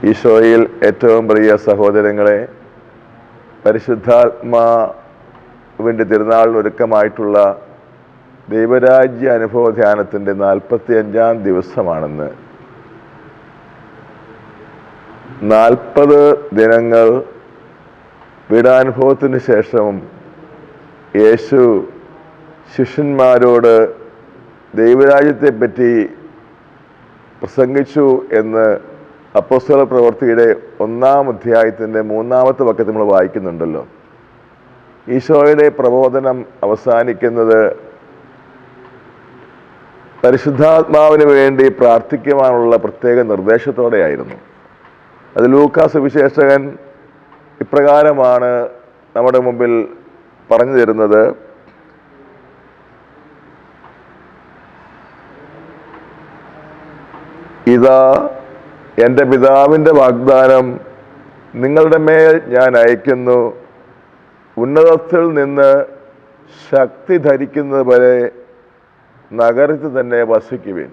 ഈശോയിൽ ഏറ്റവും പ്രിയ സഹോദരങ്ങളെ, പരിശുദ്ധാത്മാവിൻ്റെ തിരുനാളിനൊരുക്കമായിട്ടുള്ള ദൈവരാജ്യ അനുഭവ ധ്യാനത്തിൻ്റെ 45-ാം ദിവസമാണെന്ന്. 40 ദിനങ്ങൾ പീഡാനുഭവത്തിന് ശേഷം യേശു ശിഷ്യന്മാരോട് ദൈവരാജ്യത്തെപ്പറ്റി പ്രസംഗിച്ചു എന്ന് അപ്പോസ്തല പ്രവൃത്തിയുടെ 1-ാം അധ്യായത്തിൻ്റെ 3-ാമത്തെ വാക്യത്തിൽ നമ്മൾ വായിക്കുന്നുണ്ടല്ലോ. ഈശോയുടെ പ്രബോധനം അവസാനിക്കുന്നത് പരിശുദ്ധാത്മാവിന് വേണ്ടി പ്രാർത്ഥിക്കുവാനുള്ള പ്രത്യേക നിർദ്ദേശത്തോടെയായിരുന്നു. അത് ലൂക്കാ സുവിശേഷകൻ ഇപ്രകാരമാണ് നമ്മുടെ മുമ്പിൽ പറഞ്ഞു തരുന്നത്. ഇതാ എൻ്റെ പിതാവിൻ്റെ വാഗ്ദാനം നിങ്ങളുടെ മേൽ ഞാൻ അയക്കുന്നു. ഉന്നതത്തിൽ നിന്ന് ശക്തി ധരിക്കുന്നത് വരെ നഗരത്തിൽ തന്നെ വസിക്കുവിൻ.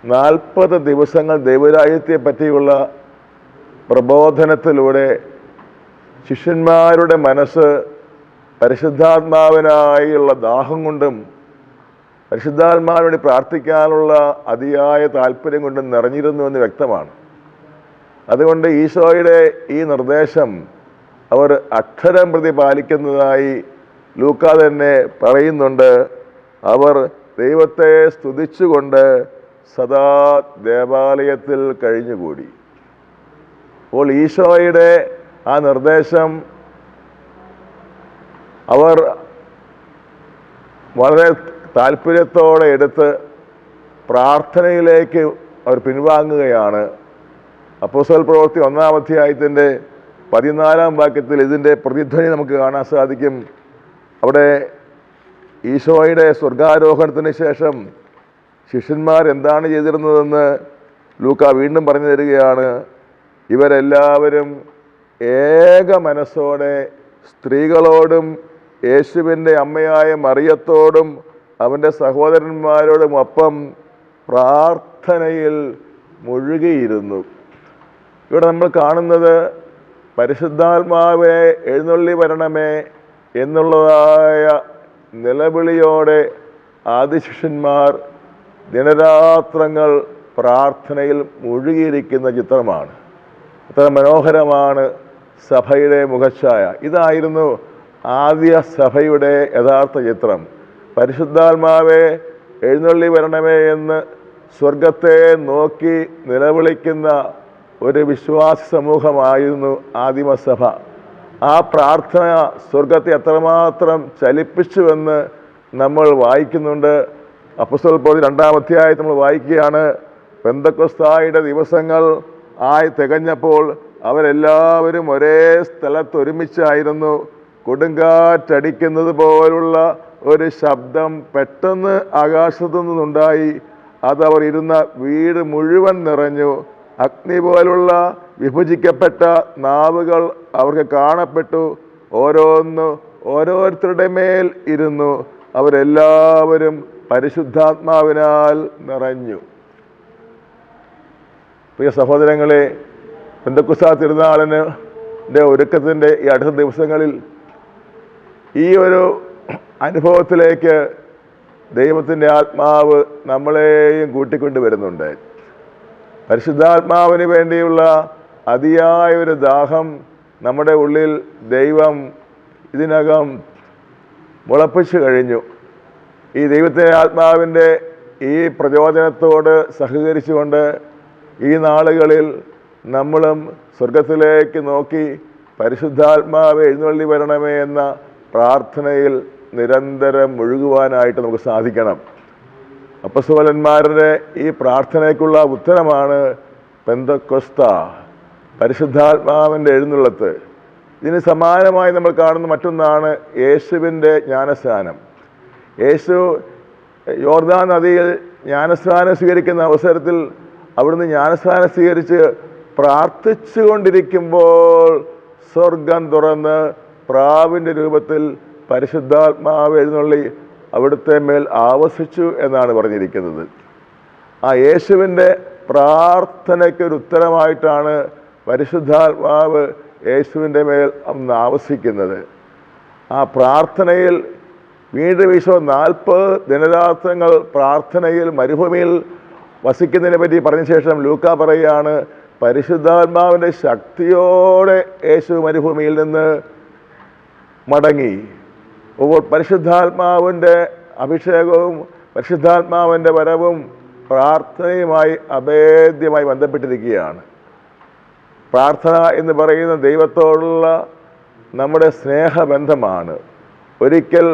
40 ദിവസങ്ങൾ ദൈവരാജ്യത്തെ പറ്റിയുള്ള പ്രബോധനത്തിലൂടെ ശിഷ്യന്മാരുടെ മനസ്സ് പരിശുദ്ധാത്മാവിനായുള്ള ദാഹം കൊണ്ടും പരിശുദ്ധാത്മാവിനോട് പ്രാർത്ഥിക്കാനുള്ള അതിയായ താല്പര്യം കൊണ്ടും നിറഞ്ഞിരുന്നു എന്ന് വ്യക്തമാണ്. അതുകൊണ്ട് ഈശോയുടെ ഈ നിർദ്ദേശം അവർ അക്ഷരം പ്രതി പാലിക്കുന്നതായി ലൂക്കാ തന്നെ പറയുന്നുണ്ട്. അവർ ദൈവത്തെ സ്തുതിച്ചുകൊണ്ട് സദാ ദേവാലയത്തിൽ കഴിഞ്ഞുകൂടി. അപ്പോൾ ഈശോയുടെ ആ നിർദ്ദേശം അവർ വളരെ താല്പര്യത്തോടെ എടുത്ത് പ്രാർത്ഥനയിലേക്ക് അവർ പിൻവാങ്ങുകയാണ്. അപ്പോസ്തല പ്രവൃത്തി 1-ാം അധ്യായത്തിൻ്റെ 14-ാം വാക്യത്തിൽ ഇതിൻ്റെ പ്രതിധ്വനി നമുക്ക് കാണാൻ സാധിക്കും. അവിടെ ഈശോയുടെ സ്വർഗാരോഹണത്തിന് ശേഷം ശിഷ്യന്മാർ എന്താണ് ചെയ്തിരുന്നതെന്ന് ലൂക്കാ വീണ്ടും പറഞ്ഞു തരികയാണ്. ഇവരെല്ലാവരും ഏക മനസ്സോടെ സ്ത്രീകളോടും യേശുവിൻ്റെ അമ്മയായ മറിയത്തോടും അവൻ്റെ സഹോദരന്മാരോടും ഒപ്പം പ്രാർത്ഥനയിൽ മുഴുകിയിരുന്നു. ഇവിടെ നമ്മൾ കാണുന്നത് പരിശുദ്ധാത്മാവെ എഴുന്നള്ളി വരണമേ എന്നുള്ളതായ നിലവിളിയോടെ ആദിശിഷ്യന്മാർ ദിനരാത്രങ്ങൾ പ്രാർത്ഥനയിൽ മുഴുകിയിരിക്കുന്ന ചിത്രമാണ്. അത്ര മനോഹരമാണ് സഭയുടെ മുഖച്ഛായ. ഇതായിരുന്നു ആദ്യ സഭയുടെ യഥാർത്ഥ ചിത്രം. പരിശുദ്ധാത്മാവെ എഴുന്നള്ളി വരണമേ എന്ന് സ്വർഗത്തെ നോക്കി നിലവിളിക്കുന്ന ഒരു വിശ്വാസി സമൂഹമായിരുന്നു ആദിമസഭ. ആ പ്രാർത്ഥന സ്വർഗത്തെ എത്രമാത്രം ചലിപ്പിച്ചുവെന്ന് നമ്മൾ വായിക്കുന്നുണ്ട്. അപ്പോസ്തല പ്രവൃത്തി 2-ാം അധ്യായത്തിൽ നമ്മൾ വായിക്കുകയാണ്. പെന്തക്കോസ്തായുടെ ദിവസങ്ങൾ ആയി തികഞ്ഞപ്പോൾ അവരെല്ലാവരും ഒരേ സ്ഥലത്ത് ഒരുമിച്ചായിരുന്നു. കൊടുങ്കാറ്റടിക്കുന്നത് പോലുള്ള ഒരു ശബ്ദം പെട്ടെന്ന് ആകാശത്തു നിന്നുണ്ടായി. അതവർ ഇരുന്ന വീട് മുഴുവൻ നിറഞ്ഞു. അഗ്നി പോലുള്ള വിഭജിക്കപ്പെട്ട നാവുകൾ അവർക്ക് കാണപ്പെട്ടു. ഓരോരുത്തരുടെ മേൽ ഇരുന്നു. അവരെല്ലാവരും പരിശുദ്ധാത്മാവിനാൽ നിറഞ്ഞു. പ്രിയ സഹോദരങ്ങളെ, പെന്തക്കോസ്താ തിരുനാളിൻ്റെ ഒരുക്കത്തിൻ്റെ ഈ അടുത്ത ദിവസങ്ങളിൽ ഈ ഒരു അനുഭവത്തിലേക്ക് ദൈവത്തിൻ്റെ ആത്മാവ് നമ്മളെയും കൂട്ടിക്കൊണ്ട് വരുന്നുണ്ട്. പരിശുദ്ധാത്മാവിന് വേണ്ടിയുള്ള അതിയായ ഒരു ദാഹം നമ്മുടെ ഉള്ളിൽ ദൈവം ഇതിനകം മുളപ്പിച്ചു കഴിഞ്ഞു. ഈ ദൈവത്തിൻ്റെ ആത്മാവിൻ്റെ ഈ പ്രചോദനത്തോട് സഹകരിച്ചുകൊണ്ട് ഈ നാളുകളിൽ നമ്മളും സ്വർഗത്തിലേക്ക് നോക്കി പരിശുദ്ധാത്മാവ് എഴുന്നള്ളി വരണമേ എന്ന പ്രാർത്ഥനയിൽ നിരന്തരം മുഴുകുവാനായിട്ട് നമുക്ക് സാധിക്കണം. അപ്പോസ്തലന്മാരുടെ ഈ പ്രാർത്ഥനയ്ക്കുള്ള ഉത്തരമാണ് പെന്തക്കോസ്താ, പരിശുദ്ധാത്മാവിൻ്റെ എഴുന്നള്ളത്ത്. ഇതിന് സമാനമായി നമ്മൾ കാണുന്ന മറ്റൊന്നാണ് യേശുവിൻ്റെ ജ്ഞാനസ്നാനം. യേശു യോർദാൻ നദിയിൽ ജ്ഞാനസ്നാനം സ്വീകരിക്കുന്ന അവസരത്തിൽ അവിടുന്ന് ജ്ഞാനസ്നാനം സ്വീകരിച്ച് പ്രാർത്ഥിച്ചു കൊണ്ടിരിക്കുമ്പോൾ സ്വർഗം തുറന്ന് പ്രാവിൻ്റെ രൂപത്തിൽ പരിശുദ്ധാത്മാവ് എഴുന്നള്ളി അവിടുത്തെ മേൽ ആവസിച്ചു എന്നാണ് പറഞ്ഞിരിക്കുന്നത്. ആ യേശുവിൻ്റെ പ്രാർത്ഥനയ്ക്കൊരു ഉത്തരമായിട്ടാണ് പരിശുദ്ധാത്മാവ് യേശുവിൻ്റെ മേൽ അന്ന് ആവസിക്കുന്നത്. ആ പ്രാർത്ഥനയിൽ വീണ്ടും ഈശോ 40 ദിനരാത്രങ്ങൾ പ്രാർത്ഥനയിൽ മരുഭൂമിയിൽ വസിക്കുന്നതിനെ പറ്റി പറഞ്ഞ ശേഷം ലൂക്കാ പറയുകയാണ്, പരിശുദ്ധാത്മാവിൻ്റെ ശക്തിയോടെ യേശു മരുഭൂമിയിൽ നിന്ന് മടങ്ങി. അപ്പോൾ പരിശുദ്ധാത്മാവിൻ്റെ അഭിഷേകവും പരിശുദ്ധാത്മാവിൻ്റെ വരവും പ്രാർത്ഥനയുമായി അഭേദ്യമായി ബന്ധപ്പെട്ടിരിക്കുകയാണ്. പ്രാർത്ഥന എന്ന് പറയുന്ന ദൈവത്തോടുള്ള നമ്മുടെ സ്നേഹബന്ധമാണ്. ഒരിക്കൽ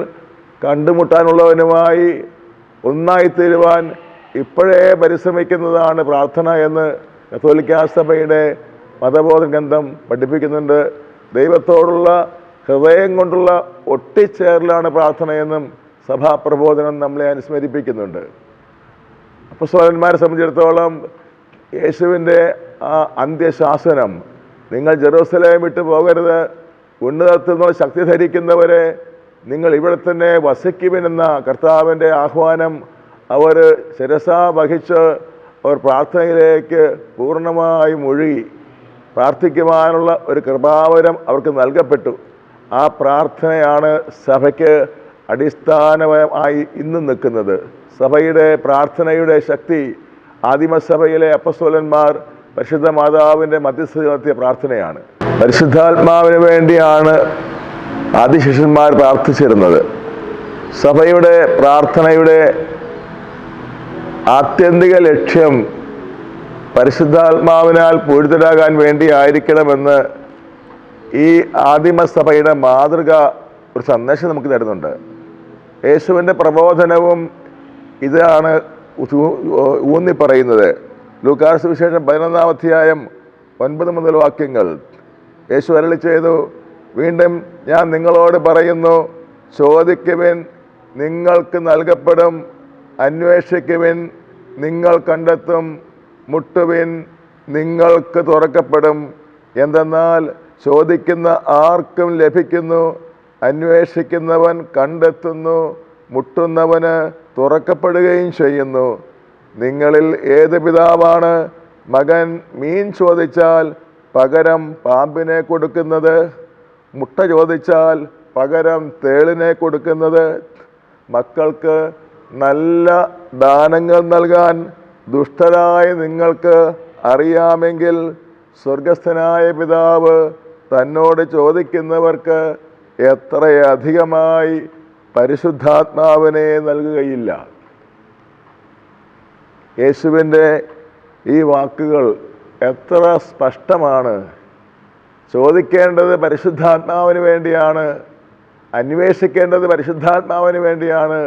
കണ്ടുമുട്ടാനുള്ളവനുമായി ഒന്നായിത്തീരുവാൻ ഇപ്പോഴേ പരിശ്രമിക്കുന്നതാണ് പ്രാർത്ഥന എന്ന് കത്തോലിക്കാ സഭയുടെ മതബോധ ഗ്രന്ഥം പഠിപ്പിക്കുന്നുണ്ട്. ദൈവത്തോടുള്ള ഹൃദയം കൊണ്ടുള്ള ഒട്ടിച്ചേരലാണ് പ്രാർത്ഥനയെന്നും സഭാപ്രബോധനം നമ്മളെ അനുസ്മരിപ്പിക്കുന്നുണ്ട്. അപ്പോസ്തലന്മാരെ സംബന്ധിച്ചിടത്തോളം യേശുവിൻ്റെ ആ അന്ത്യശാസനം, നിങ്ങൾ ജെറൂസലേം വിട്ടു പോകരുത്, ഉന്നതത്തിൽ നിന്ന് ശക്തി ധരിക്കുന്നവരെ നിങ്ങൾ ഇവിടെ തന്നെ വസിക്കുമെന്ന കർത്താവിൻ്റെ ആഹ്വാനം അവർ ശിരസാ വഹിച്ച് അവർ പ്രാർത്ഥനയിലേക്ക് പൂർണ്ണമായി മുഴുകി പ്രാർത്ഥിക്കുവാനുള്ള ഒരു കൃപാവരം അവർക്ക് നൽകപ്പെട്ടു. ആ പ്രാർത്ഥനയാണ് സഭയ്ക്ക് അടിസ്ഥാനമായി ഇന്നും നിൽക്കുന്നത്. സഭയുടെ പ്രാർത്ഥനയുടെ ശക്തി ആദിമസഭയിലെ അപ്പസ്തോലന്മാർ പരിശുദ്ധ മാതാവിൻ്റെ മധ്യസ്ഥത നടത്തിയ പ്രാർത്ഥനയാണ്. പരിശുദ്ധാത്മാവിന് വേണ്ടിയാണ് ആദിശിഷ്യന്മാർ പ്രാർത്ഥിച്ചിരുന്നത്. സഭയുടെ പ്രാർത്ഥനയുടെ ആത്യന്തിക ലക്ഷ്യം പരിശുദ്ധാത്മാവിനാൽ പൂരിതരാകാൻ വേണ്ടി ആയിരിക്കണമെന്ന് ഈ ആദിമസഭയുടെ മാതൃക ഒരു സന്ദേശം നമുക്ക് തരുന്നുണ്ട്. യേശുവിൻ്റെ പ്രബോധനവും ഇതാണ് ഊന്നി പറയുന്നത്. ലൂക്കാ സുവിശേഷം 11-ാം അധ്യായം 9 മുതൽ വാക്യങ്ങൾ. യേശു അരുളി ചെയ്തു, വീണ്ടും ഞാൻ നിങ്ങളോട് പറയുന്നു, ചോദിക്കുവിൻ നിങ്ങൾക്ക് നൽകപ്പെടും, അന്വേഷിക്കുവിൻ നിങ്ങൾ കണ്ടെത്തും, മുട്ടുവിൻ നിങ്ങൾക്ക് തുറക്കപ്പെടും. എന്തെന്നാൽ ചോദിക്കുന്ന ആർക്കും ലഭിക്കുന്നു, അന്വേഷിക്കുന്നവൻ കണ്ടെത്തുന്നു, മുട്ടുന്നവന് തുറക്കപ്പെടുകയും ചെയ്യുന്നു. നിങ്ങളിൽ ഏത് പിതാവാണ് മകൻ മീൻ ചോദിച്ചാൽ പകരം പാമ്പിനെ കൊടുക്കുന്നത്? മുട്ട ചോദിച്ചാൽ പകരം തേളിനെ കൊടുക്കുന്നത്? മക്കൾക്ക് നല്ല ദാനങ്ങൾ നൽകാൻ ദുഷ്ടരായ നിങ്ങൾക്ക് അറിയാമെങ്കിൽ സ്വർഗസ്ഥനായ പിതാവ് തന്നോട് ചോദിക്കുന്നവർക്ക് എത്രയധികമായി പരിശുദ്ധാത്മാവിനെ നൽകുകയില്ല. യേശുവിൻ്റെ ഈ വാക്കുകൾ എത്ര സ്പഷ്ടമാണ്. ചോദിക്കേണ്ടത് പരിശുദ്ധാത്മാവിന് വേണ്ടിയാണ്, അന്വേഷിക്കേണ്ടത് പരിശുദ്ധാത്മാവിന് വേണ്ടിയാണ്,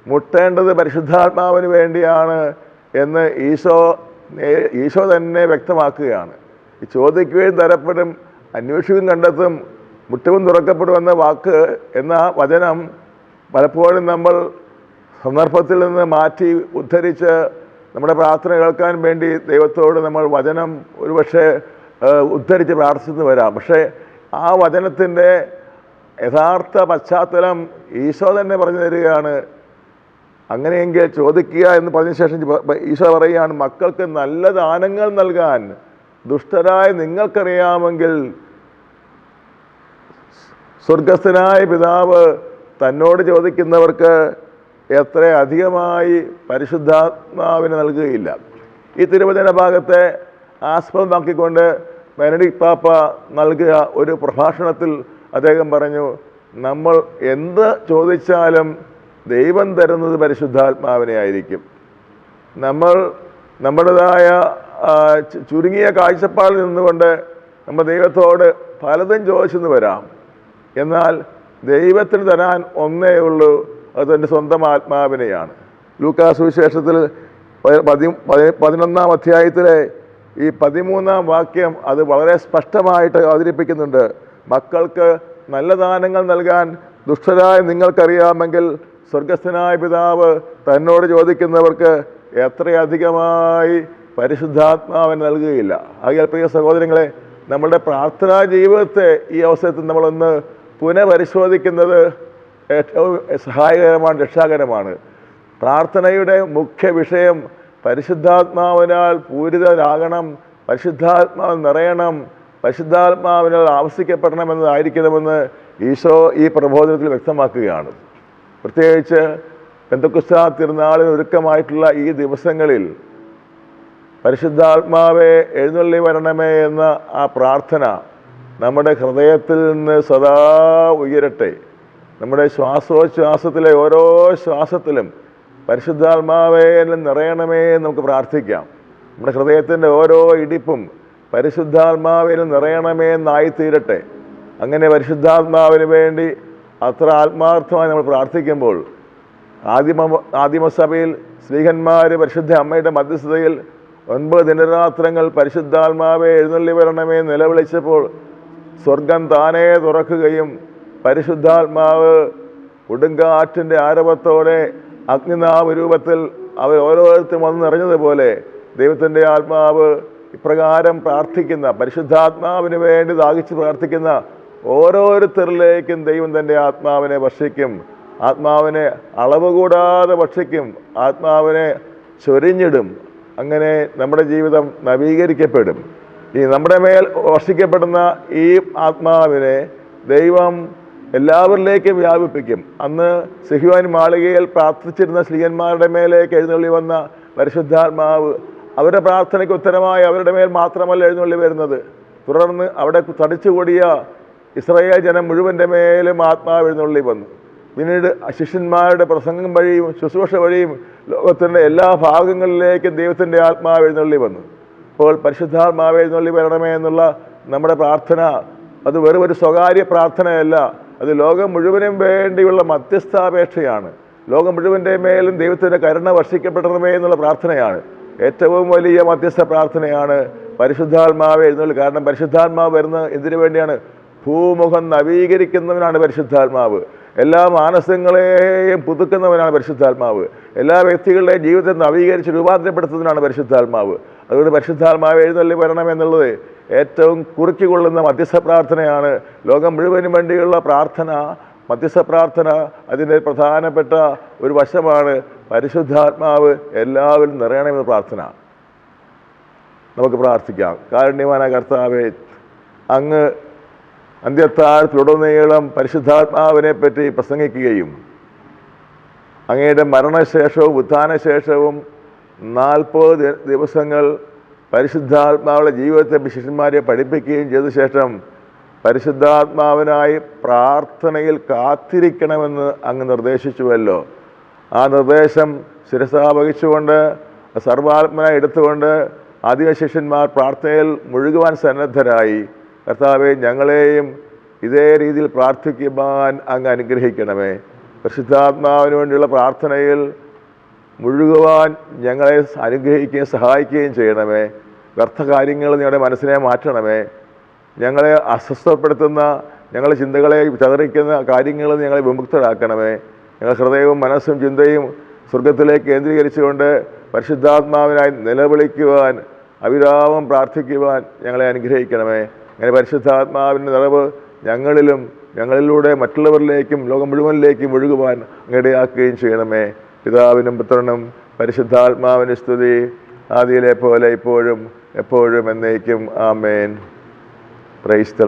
മുട്ടേണ്ടത് പരിശുദ്ധാത്മാവിന് വേണ്ടിയാണ് എന്ന് ഈശോ തന്നെ വ്യക്തമാക്കുകയാണ്. ഈ ചോദിക്കുകയും തരപ്പെടും, അന്വേഷിക്കുകയും കണ്ടെത്തും, മുട്ടവും തുറക്കപ്പെടും എന്ന വാക്ക് എന്ന വചനം പലപ്പോഴും നമ്മൾ സന്ദർഭത്തിൽ നിന്ന് മാറ്റി ഉദ്ധരിച്ച് നമ്മുടെ പ്രാർത്ഥന കേൾക്കാൻ വേണ്ടി ദൈവത്തോട് നമ്മൾ വചനം ഒരുപക്ഷെ ഉദ്ധരിച്ച് പ്രാർത്ഥിച്ചു വരാം. പക്ഷേ ആ വചനത്തിൻ്റെ യഥാർത്ഥ പശ്ചാത്തലം ഈശോ തന്നെ പറഞ്ഞു തരികയാണ്. അങ്ങനെയെങ്കിൽ ചോദിക്കുക എന്ന് പറഞ്ഞ ശേഷം ഈശോ പറയുകയാണ്, മക്കൾക്ക് നല്ല ദാനങ്ങൾ നൽകാൻ ദുഷ്ടരായ നിങ്ങൾക്കറിയാമെങ്കിൽ സ്വർഗസ്ഥനായ പിതാവ് തന്നോട് ചോദിക്കുന്നവർക്ക് എത്ര അധികമായി പരിശുദ്ധാത്മാവിനെ നൽകുകയില്ല. ഈ തിരുവചന ഭാഗത്തെ ആസ്പദമാക്കിക്കൊണ്ട് ബെനഡിക്ട് പാപ്പ നൽകിയ ഒരു പ്രഭാഷണത്തിൽ അദ്ദേഹം പറഞ്ഞു, നമ്മൾ എന്ത് ചോദിച്ചാലും ദൈവം തരുന്നത് പരിശുദ്ധാത്മാവിനെ ആയിരിക്കും. നമ്മൾ നമ്മുടേതായ ചുരുങ്ങിയ കാഴ്ചപ്പാടിൽ നിന്നുകൊണ്ട് നമ്മൾ ദൈവത്തോട് പലതും ചോദിച്ചെന്ന് വരാം. എന്നാൽ ദൈവത്തിന് തരാൻ ഒന്നേ ഉള്ളൂ, അത് തൻ്റെ സ്വന്തം ആത്മാവിനെയാണ്. ലൂക്കാ സുവിശേഷത്തിൽ 11-ാം അധ്യായത്തിലെ ഈ 13-ാം വാക്യം അത് വളരെ സ്പഷ്ടമായിട്ട് അവതരിപ്പിക്കുന്നുണ്ട്. മക്കൾക്ക് നല്ല ദാനങ്ങൾ നൽകാൻ ദുഷ്ടരായ നിങ്ങൾക്കറിയാമെങ്കിൽ സ്വർഗസ്ഥനായ പിതാവ് തന്നോട് ചോദിക്കുന്നവർക്ക് എത്രയധികമായി പരിശുദ്ധാത്മാവിനെ നൽകുകയില്ല. ആകയാൽ പ്രിയ സഹോദരങ്ങളെ, നമ്മളുടെ പ്രാർത്ഥനാ ജീവിതത്തെ ഈ അവസരത്തിൽ നമ്മളൊന്ന് പുനഃപരിശോധിക്കുന്നത് ഏറ്റവും സഹായകരമാണ്, രക്ഷാകരമാണ്. പ്രാർത്ഥനയുടെ മുഖ്യ വിഷയം പരിശുദ്ധാത്മാവിനാൽ പൂരിതരാകണം, പരിശുദ്ധാത്മാവ് നിറയണം, പരിശുദ്ധാത്മാവിനാൽ ആവസിക്കപ്പെടണമെന്നതായിരിക്കണമെന്ന് ഈശോ ഈ പ്രബോധനത്തിൽ വ്യക്തമാക്കുകയാണ്. പ്രത്യേകിച്ച് പെന്തക്കോസ്താ തിരുനാളിന് ഒരുക്കമായിട്ടുള്ള ഈ ദിവസങ്ങളിൽ പരിശുദ്ധാത്മാവെ എഴുന്നള്ളി വരണമേ എന്ന ആ പ്രാർത്ഥന നമ്മുടെ ഹൃദയത്തിൽ നിന്ന് സദാ ഉയരട്ടെ. നമ്മുടെ ശ്വാസോച്ഛ്വാസത്തിലെ ഓരോ ശ്വാസത്തിലും പരിശുദ്ധാത്മാവെ നിറയണമേ എന്ന് നമുക്ക് പ്രാർത്ഥിക്കാം. നമ്മുടെ ഹൃദയത്തിൻ്റെ ഓരോ ഇടിപ്പും പരിശുദ്ധാത്മാവിൽ നിറയണമേ എന്നായിത്തീരട്ടെ. അങ്ങനെ പരിശുദ്ധാത്മാവിന് വേണ്ടി അത്ര ആത്മാർത്ഥമായി നമ്മൾ പ്രാർത്ഥിക്കുമ്പോൾ ആദിമസഭയിൽ ശ്ലീഹന്മാർ പരിശുദ്ധ അമ്മയുടെ മധ്യസ്ഥതയിൽ 9 ദിനരാത്രങ്ങൾ പരിശുദ്ധാത്മാവെ എഴുന്നള്ളി വരണമേ നിലവിളിച്ചപ്പോൾ സ്വർഗം താനേ തുറക്കുകയും പരിശുദ്ധാത്മാവ് കൊടുങ്കാറ്റിൻ്റെ ആരവത്തോടെ അഗ്നിനാവ് രൂപത്തിൽ അവർ ഓരോരുത്തരും വന്ന് നിറഞ്ഞതുപോലെ ദൈവത്തിൻ്റെ ആത്മാവ് ഇപ്രകാരം പ്രാർത്ഥിക്കുന്ന, പരിശുദ്ധാത്മാവിന് വേണ്ടി ദാഹിച്ച് പ്രാർത്ഥിക്കുന്ന ഓരോരുത്തരിലേക്കും ദൈവം തൻ്റെ ആത്മാവിനെ വർഷിക്കും. ആത്മാവിനെ അളവ് കൂടാതെ ഭക്ഷിക്കും, ആത്മാവിനെ ചൊരിഞ്ഞിടും. അങ്ങനെ നമ്മുടെ ജീവിതം നവീകരിക്കപ്പെടും. ഈ നമ്മുടെ മേൽ വർഷിക്കപ്പെടുന്ന ഈ ആത്മാവിനെ ദൈവം എല്ലാവരിലേക്കും വ്യാപിപ്പിക്കും. അന്ന് സിഹ്യോൻ മാളികയിൽ പ്രാർത്ഥിച്ചിരുന്ന ശ്ലീഹന്മാരുടെ മേലേക്ക് എഴുന്നള്ളി വന്ന പരിശുദ്ധാത്മാവ് അവരുടെ പ്രാർത്ഥനയ്ക്ക് ഉത്തരമായി അവരുടെ മേൽ മാത്രമല്ല എഴുന്നള്ളി വരുന്നത്, തുടർന്ന് അവിടെ തടിച്ചുകൂടിയ ഇസ്രായേൽ ജനം മുഴുവൻ്റെ മേലും ആത്മാവ് എഴുന്നള്ളി വന്നു. പിന്നീട് ശിഷ്യന്മാരുടെ പ്രസംഗം വഴിയും ശുശ്രൂഷ വഴിയും ലോകത്തിൻ്റെ എല്ലാ ഭാഗങ്ങളിലേക്കും ദൈവത്തിൻ്റെ ആത്മാവ് എഴുന്നള്ളി വന്നു. അപ്പോൾ പരിശുദ്ധാത്മാവ് എഴുന്നള്ളി വരണമേ എന്നുള്ള നമ്മുടെ പ്രാർത്ഥന അത് വെറും ഒരു സ്വകാര്യ പ്രാർത്ഥനയല്ല, അത് ലോകം മുഴുവനും വേണ്ടിയുള്ള മധ്യസ്ഥാപേക്ഷയാണ്. ലോകം മുഴുവൻ്റെ മേലും ദൈവത്തിൻ്റെ കരുണ വർഷിക്കപ്പെടണമേ എന്നുള്ള പ്രാർത്ഥനയാണ്. ഏറ്റവും വലിയ മധ്യസ്ഥ പ്രാർത്ഥനയാണ് പരിശുദ്ധാത്മാവ് എഴുന്നള്ളി. കാരണം പരിശുദ്ധാത്മാവ് വരുന്ന എന്തിനു വേണ്ടിയാണ്? ഭൂമുഖം നവീകരിക്കുന്നവനാണ് പരിശുദ്ധാത്മാവ്. എല്ലാ മാനസങ്ങളെയും പുതുക്കുന്നവനാണ് പരിശുദ്ധാത്മാവ്. എല്ലാ വ്യക്തികളുടെയും ജീവിതത്തെ നവീകരിച്ച് രൂപാന്തരപ്പെടുത്തുന്നതിനാണ് പരിശുദ്ധാത്മാവ്. അതുകൊണ്ട് പരിശുദ്ധാത്മാവ് എഴുന്നള്ളി വരണം എന്നുള്ളത് ഏറ്റവും കുറുക്കിക്കൊള്ളുന്ന മധ്യസ്ഥ പ്രാർത്ഥനയാണ്. ലോകം മുഴുവനും വേണ്ടിയുള്ള പ്രാർത്ഥന, മധ്യസ്ഥ പ്രാർത്ഥന, അതിൻ്റെ പ്രധാനപ്പെട്ട ഒരു വശമാണ് പരിശുദ്ധാത്മാവ് എല്ലാവരും നിറയണമെന്ന പ്രാർത്ഥന. നമുക്ക് പ്രാർത്ഥിക്കാം. കാരുണ്യവാനായ കർത്താവേ, അങ്ങ് അന്ത്യത്താഴത്തിലുടനീളം പരിശുദ്ധാത്മാവിനെ പറ്റി പ്രസംഗിക്കുകയും അങ്ങയുടെ മരണശേഷവും ഉത്ഥാനശേഷവും 40 ദിവസങ്ങൾ പരിശുദ്ധാത്മാവുടെ ജീവിതത്തെ ശിഷ്യന്മാരെ പഠിപ്പിക്കുകയും ചെയ്ത ശേഷം പരിശുദ്ധാത്മാവിനായി പ്രാർത്ഥനയിൽ കാത്തിരിക്കണമെന്ന് അങ്ങ് നിർദ്ദേശിച്ചുവല്ലോ. ആ നിർദ്ദേശം ശിരസാവഹിച്ചുകൊണ്ട് സർവാത്മനായി എടുത്തുകൊണ്ട് ആദിമ ശിഷ്യന്മാർ പ്രാർത്ഥനയിൽ മുഴുകുവാൻ സന്നദ്ധരായി. കർത്താവെ, ഞങ്ങളെയും ഇതേ രീതിയിൽ പ്രാർത്ഥിക്കുവാൻ അങ്ങ് അനുഗ്രഹിക്കണമേ. പരിശുദ്ധാത്മാവിന് വേണ്ടിയുള്ള പ്രാർത്ഥനയിൽ മുഴുകുവാൻ ഞങ്ങളെ അനുഗ്രഹിക്കുകയും സഹായിക്കുകയും ചെയ്യണമേ. വ്യർത്ഥ കാര്യങ്ങൾ ഞങ്ങളുടെ മനസ്സിനെ മാറ്റണമേ. ഞങ്ങളെ അസ്വസ്ഥപ്പെടുത്തുന്ന, ഞങ്ങളുടെ ചിന്തകളെ ചതറിക്കുന്ന കാര്യങ്ങൾ ഞങ്ങളെ വിമുക്തരാക്കണമേ. ഞങ്ങൾ ഹൃദയവും മനസ്സും ചിന്തയും സ്വർഗത്തിലേക്ക് കേന്ദ്രീകരിച്ചുകൊണ്ട് പരിശുദ്ധാത്മാവിനായി നിലവിളിക്കുവാൻ, അവിരാമം പ്രാർത്ഥിക്കുവാൻ ഞങ്ങളെ അനുഗ്രഹിക്കണമേ. അങ്ങനെ പരിശുദ്ധാത്മാവിൻ്റെ നിറവ് ഞങ്ങളിലും ഞങ്ങളിലൂടെ മറ്റുള്ളവരിലേക്കും ലോകം മുഴുവനിലേക്കും ഒഴുകുവാൻ ഇടയാക്കുകയും ചെയ്യണമേ. പിതാവിനും പുത്രനും പരിശുദ്ധാത്മാവിന് സ്തുതി, ആദിയിലെ പോലെ ഇപ്പോഴും എപ്പോഴും എന്നേക്കും. ആമേൻ. Praise the